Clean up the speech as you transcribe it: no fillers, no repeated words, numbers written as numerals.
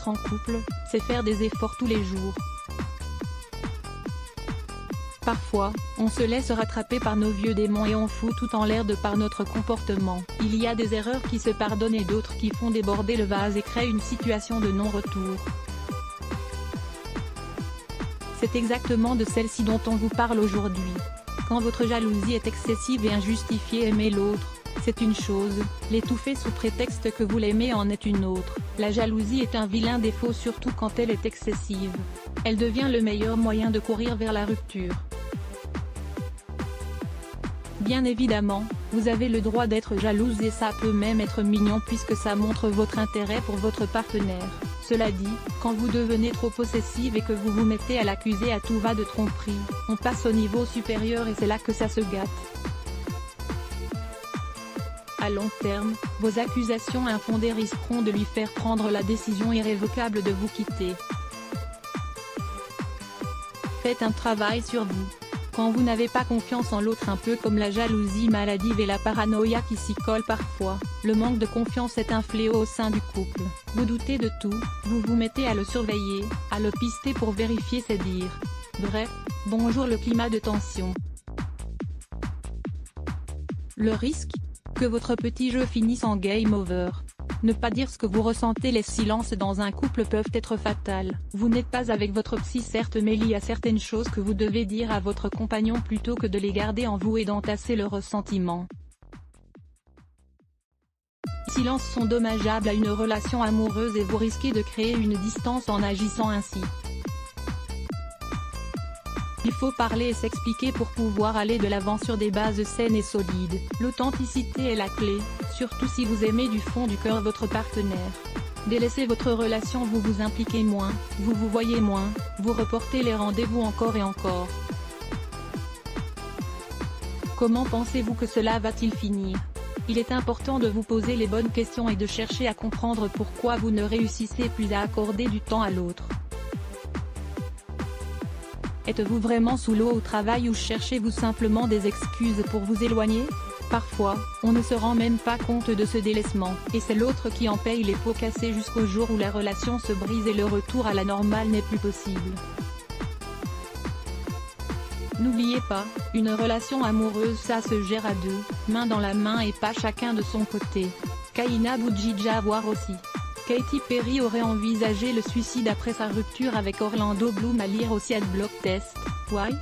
être en couple, c'est faire des efforts tous les jours. Parfois, on se laisse rattraper par nos vieux démons et on fout tout en l'air de par notre comportement. Il y a des erreurs qui se pardonnent et d'autres qui font déborder le vase et créent une situation de non-retour. C'est exactement de celle-ci dont on vous parle aujourd'hui. Quand votre jalousie est excessive et injustifiée, aimer l'autre, c'est une chose, l'étouffer sous prétexte que vous l'aimez en est une autre. La jalousie est un vilain défaut surtout quand elle est excessive. Elle devient le meilleur moyen de courir vers la rupture. Bien évidemment, vous avez le droit d'être jalouse et ça peut même être mignon puisque ça montre votre intérêt pour votre partenaire. Cela dit, quand vous devenez trop possessive et que vous vous mettez à l'accuser à tout va de tromperie, on passe au niveau supérieur et c'est là que ça se gâte. À long terme, vos accusations infondées risqueront de lui faire prendre la décision irrévocable de vous quitter. Faites un travail sur vous. Quand vous n'avez pas confiance en l'autre, un peu comme la jalousie maladive et la paranoïa qui s'y collent parfois, le manque de confiance est un fléau au sein du couple. Vous doutez de tout, vous vous mettez à le surveiller, à le pister pour vérifier ses dires. Bref, bonjour le climat de tension. Le risque ? Que votre petit jeu finisse en game over. Ne pas dire ce que vous ressentez. Les silences dans un couple peuvent être fatals. Vous n'êtes pas avec votre psy certes, mais il y a certaines choses que vous devez dire à votre compagnon plutôt que de les garder en vous et d'entasser le ressentiment. Les silences sont dommageables à une relation amoureuse et vous risquez de créer une distance en agissant ainsi. Il faut parler et s'expliquer pour pouvoir aller de l'avant sur des bases saines et solides. L'authenticité est la clé, surtout si vous aimez du fond du cœur votre partenaire. Délaissez votre relation, vous vous impliquez moins, vous vous voyez moins, vous reportez les rendez-vous encore et encore. Comment pensez-vous que cela va-t-il finir ? Il est important de vous poser les bonnes questions et de chercher à comprendre pourquoi vous ne réussissez plus à accorder du temps à l'autre. Êtes-vous vraiment sous l'eau au travail ou cherchez-vous simplement des excuses pour vous éloigner ? Parfois, on ne se rend même pas compte de ce délaissement, et c'est l'autre qui en paye les pots cassés jusqu'au jour où la relation se brise et le retour à la normale n'est plus possible. N'oubliez pas, une relation amoureuse ça se gère à deux, main dans la main et pas chacun de son côté. Kaina Boudjidja à voir aussi. Katy Perry aurait envisagé le suicide après sa rupture avec Orlando Bloom à lire aussi Adblock Test. Why ?